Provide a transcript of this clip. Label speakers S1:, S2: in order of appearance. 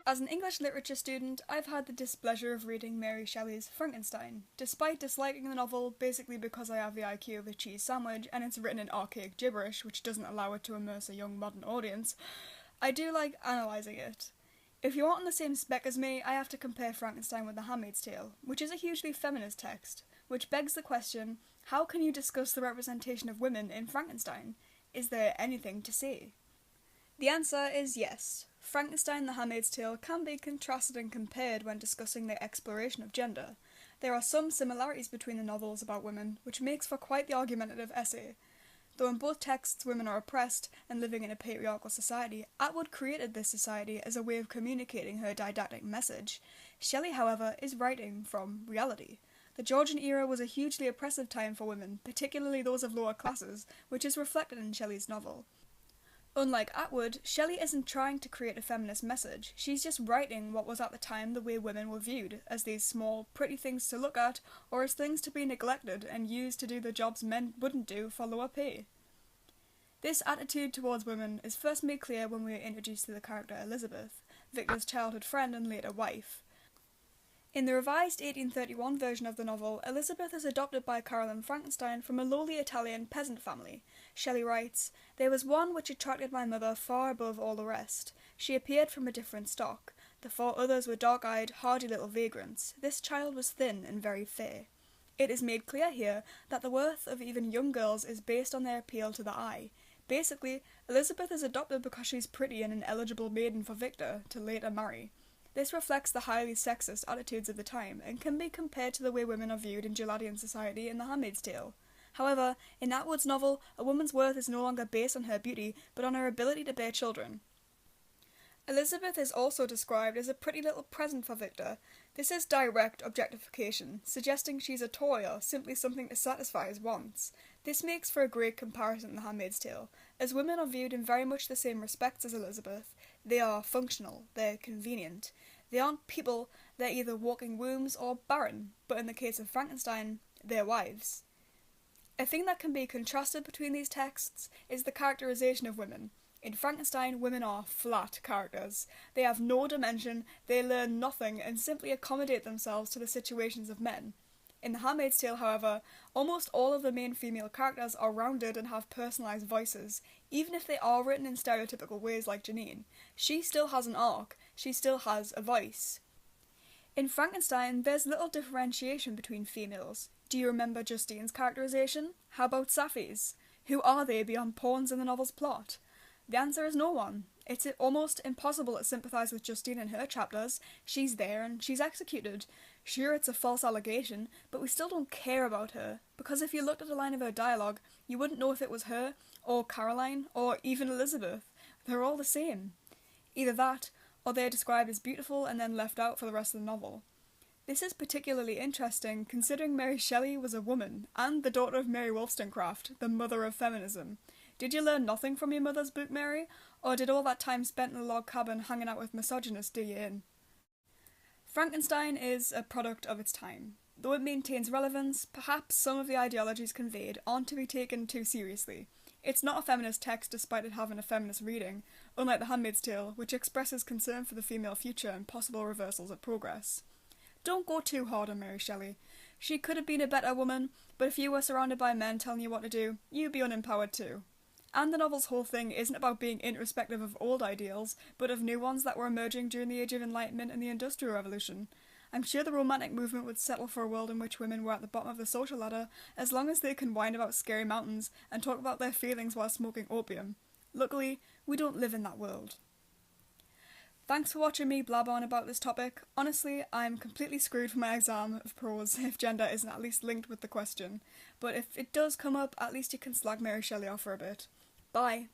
S1: As an English literature student, I've had the displeasure of reading Mary Shelley's Frankenstein, despite disliking the novel basically because I have the IQ of a cheese sandwich and it's written in archaic gibberish which doesn't allow it to immerse a young modern audience. I do like analysing it. If you aren't on the same spec as me, I have to compare Frankenstein with The Handmaid's Tale, which is a hugely feminist text, which begs the question, how can you discuss the representation of women in Frankenstein? Is there anything to say? The answer is yes. Frankenstein The Handmaid's Tale can be contrasted and compared when discussing the exploration of gender. There are some similarities between the novels about women, which makes for quite the argumentative essay. Though in both texts women are oppressed and living in a patriarchal society, Atwood created this society as a way of communicating her didactic message. Shelley, however, is writing from reality. The Georgian era was a hugely oppressive time for women, particularly those of lower classes, which is reflected in Shelley's novel. Unlike Atwood, Shelley isn't trying to create a feminist message, she's just writing what was at the time the way women were viewed, as these small, pretty things to look at, or as things to be neglected and used to do the jobs men wouldn't do for lower pay. This attitude towards women is first made clear when we are introduced to the character Elizabeth, Victor's childhood friend and later wife. In the revised 1831 version of the novel, Elizabeth is adopted by Caroline Frankenstein from a lowly Italian peasant family. Shelley writes, "There was one which attracted my mother far above all the rest. She appeared from a different stock. The 4 others were dark-eyed, hardy little vagrants. This child was thin and very fair." It is made clear here that the worth of even young girls is based on their appeal to the eye. Basically, Elizabeth is adopted because she's pretty and an eligible maiden for Victor to later marry. This reflects the highly sexist attitudes of the time and can be compared to the way women are viewed in Geladian society in The Handmaid's Tale. However, in Atwood's novel, a woman's worth is no longer based on her beauty, but on her ability to bear children. Elizabeth is also described as a pretty little present for Victor. This is direct objectification, suggesting she's a toy or simply something to satisfy his wants. This makes for a great comparison in The Handmaid's Tale, as women are viewed in very much the same respects as Elizabeth. They are functional, they're convenient. They aren't people, they're either walking wombs or barren, but in the case of Frankenstein, they're wives. A thing that can be contrasted between these texts is the characterization of women. In Frankenstein, women are flat characters. They have no dimension, they learn nothing, and simply accommodate themselves to the situations of men. In The Handmaid's Tale, however, almost all of the main female characters are rounded and have personalised voices, even if they are written in stereotypical ways like Janine. She still has an arc, she still has a voice. In Frankenstein, there's little differentiation between females. Do you remember Justine's characterisation? How about Sapphi's? Who are they beyond pawns in the novel's plot? The answer is no one. It's almost impossible to sympathise with Justine in her chapters. She's there and she's executed. Sure, it's a false allegation, but we still don't care about her, because if you looked at a line of her dialogue, you wouldn't know if it was her, or Caroline, or even Elizabeth. They're all the same. Either that, or they're described as beautiful and then left out for the rest of the novel. This is particularly interesting considering Mary Shelley was a woman, and the daughter of Mary Wollstonecraft, the mother of feminism. Did you learn nothing from your mother's book, Mary? Or did all that time spent in a log cabin hanging out with misogynists do you in? Frankenstein is a product of its time. Though it maintains relevance, perhaps some of the ideologies conveyed aren't to be taken too seriously. It's not a feminist text despite it having a feminist reading, unlike The Handmaid's Tale, which expresses concern for the female future and possible reversals of progress. Don't go too hard on Mary Shelley. She could have been a better woman, but if you were surrounded by men telling you what to do, you'd be unempowered too. And the novel's whole thing isn't about being introspective of old ideals, but of new ones that were emerging during the Age of Enlightenment and the Industrial Revolution. I'm sure the Romantic movement would settle for a world in which women were at the bottom of the social ladder, as long as they can whine about scary mountains and talk about their feelings while smoking opium. Luckily, we don't live in that world. Thanks for watching me blab on about this topic. Honestly, I'm completely screwed for my exam of prose if gender isn't at least linked with the question. But if it does come up, at least you can slag Mary Shelley off for a bit. Bye.